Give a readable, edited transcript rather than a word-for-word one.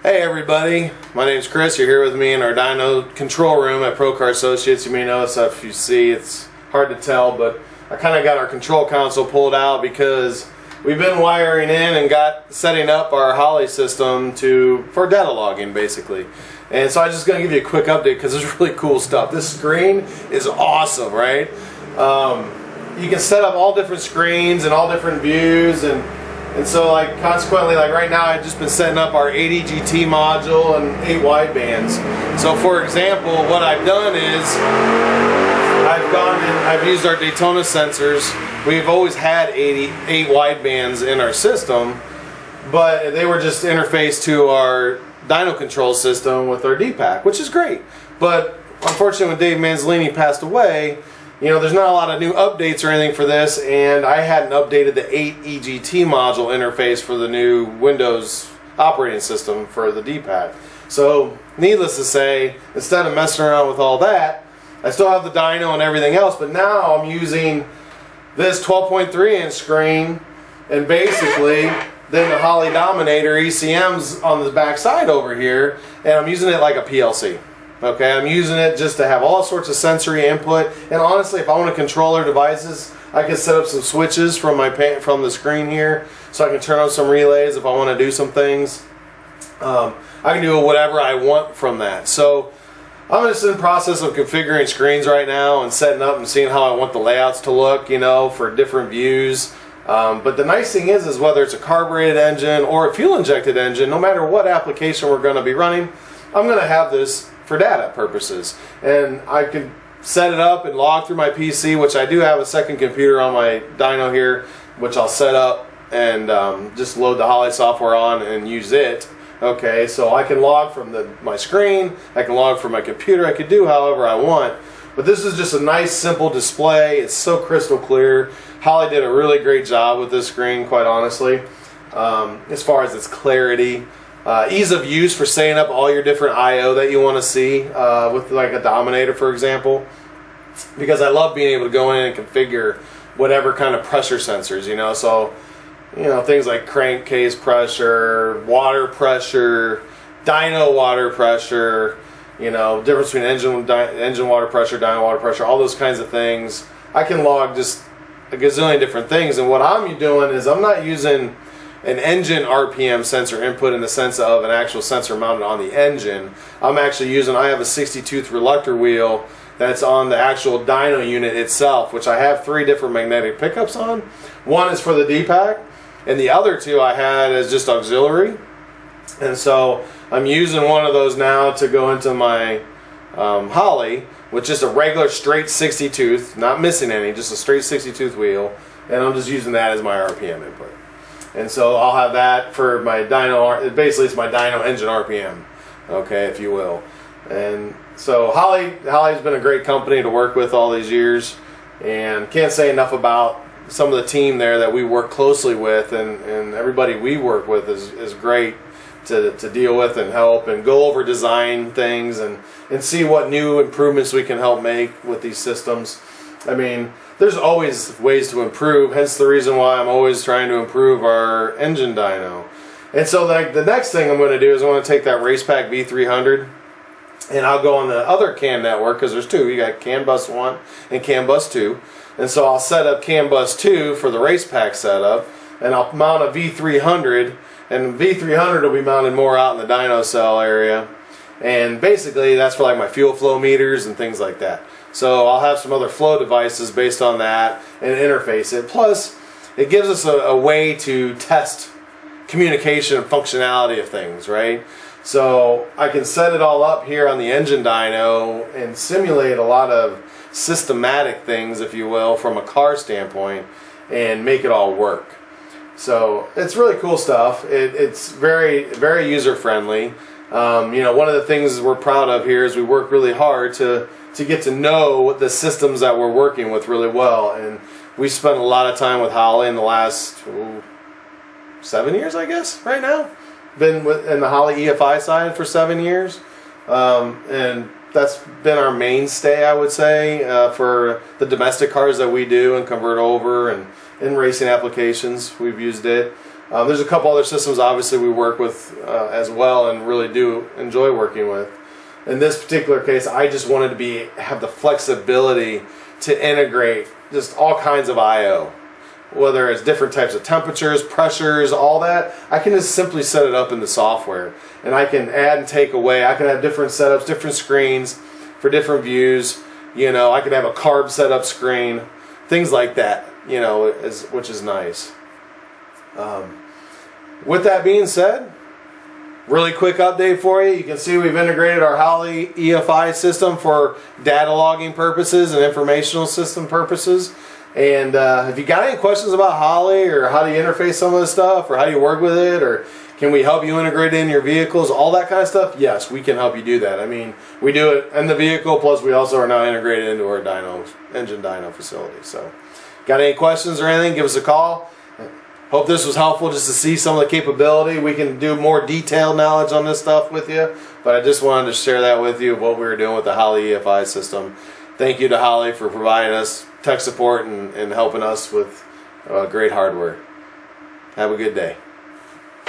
Hey everybody, my name's Chris. You're here with me in our dyno control room at Procar Associates. You may notice if you see it's hard to tell, but I kind of got our control console pulled out because we've been wiring in and setting up our Holley system for data logging basically. And so I'm just going to give you a quick update because there's really cool stuff. This screen is awesome, right? You can set up all different screens and all different views, and so consequently, right now I've just been setting up our 80 GT module and 8 widebands. So for example, what I've done is I've used our Daytona sensors. We've always had 8 widebands in our system, but they were just interfaced to our dyno control system with our D-Pack, which is great. But unfortunately, when Dave Manzolini passed away, there's not a lot of new updates or anything for this, and I hadn't updated the 8 EGT module interface for the new Windows operating system for the D-Pad. So, needless to say, instead of messing around with all that, I still have the dyno and everything else, but now I'm using this 12.3-inch screen, and basically, then the Holley Dominator ECM's on the back side over here, and I'm using it like a PLC. Okay, I'm using it just to have all sorts of sensory input, and honestly, if I want to control our devices, I can set up some switches from the screen here, so I can turn on some relays if I want to do some things. I can do whatever I want from that. So I'm just in the process of configuring screens right now and setting up and seeing how I want the layouts to look, for different views. But the nice thing is whether it's a carbureted engine or a fuel-injected engine, no matter what application we're going to be running, I'm going to have this for data purposes, and I can set it up and log through my PC, which I do have a second computer on my dyno here, which I'll set up and just load the Holley software on and use it. Okay, so I can log from my screen, I can log from my computer, I can do however I want, but this is just a nice simple display. It's so crystal clear. Holley did a really great job with this screen, quite honestly, as far as its clarity. Ease of use for setting up all your different I/O that you want to see with like a Dominator, for example, because I love being able to go in and configure whatever kind of pressure sensors, so things like crankcase pressure, water pressure, dyno water pressure, difference between engine water pressure, dyno water pressure, all those kinds of things. I can log just a gazillion different things, and what I'm doing is I'm not using an engine RPM sensor input in the sense of an actual sensor mounted on the engine. I have a 60-tooth reluctor wheel that's on the actual dyno unit itself, which I have 3 different magnetic pickups on. One is for the D-Pack, and the other 2 I had as just auxiliary. And so I'm using one of those now to go into my Holley with just a regular straight 60-tooth, not missing any, just a straight 60-tooth wheel, and I'm just using that as my RPM input. And so I'll have that for my dyno. Basically, it's my dyno engine RPM, okay, if you will. And so Holley's been a great company to work with all these years, and can't say enough about some of the team there that we work closely with, and everybody we work with is great to deal with and help and go over design things and see what new improvements we can help make with these systems. I mean, there's always ways to improve, hence the reason why I'm always trying to improve our engine dyno. And so the next thing I'm going to do is I want to take that Racepack V300 and I'll go on the other CAN network, because there's 2. You got CAN bus 1 and CAN bus 2. And so I'll set up CAN bus 2 for the Racepack setup, and I'll mount a V300, and V300 will be mounted more out in the dyno cell area. And basically that's for like my fuel flow meters and things like that. So I'll have some other flow devices based on that and interface it. Plus, it gives us a way to test communication and functionality of things, right? So I can set it all up here on the engine dyno and simulate a lot of systematic things, if you will, from a car standpoint, and make it all work. So it's really cool stuff. It's very, very user-friendly. One of the things we're proud of here is we work really hard to get to know the systems that we're working with really well, and we spent a lot of time with Holley in the last 7 years, I guess, right now. Been in the Holley EFI side for 7 years, and that's been our mainstay, I would say, for the domestic cars that we do and convert over, and in racing applications we've used it. There's a couple other systems obviously we work with as well and really do enjoy working with. In this particular case, I just wanted to have the flexibility to integrate just all kinds of I/O. Whether it's different types of temperatures, pressures, all that, I can just simply set it up in the software. And I can add and take away. I can have different setups, different screens for different views. You know, I can have a carb setup screen, things like that, you know, which is nice. With that being said, really quick update for you. You can see we've integrated our Holley EFI system for data logging purposes and informational system purposes. And if you got any questions about Holley, or how do you interface some of this stuff, or how do you work with it, or can we help you integrate it in your vehicles, all that kind of stuff, yes, we can help you do that. I mean, we do it in the vehicle, plus we also are now integrated into our engine dyno facility. So, got any questions or anything, give us a call. Hope this was helpful just to see some of the capability. We can do more detailed knowledge on this stuff with you, but I just wanted to share that with you, what we were doing with the Holley EFI system. Thank you to Holley for providing us tech support and helping us with great hardware. Have a good day.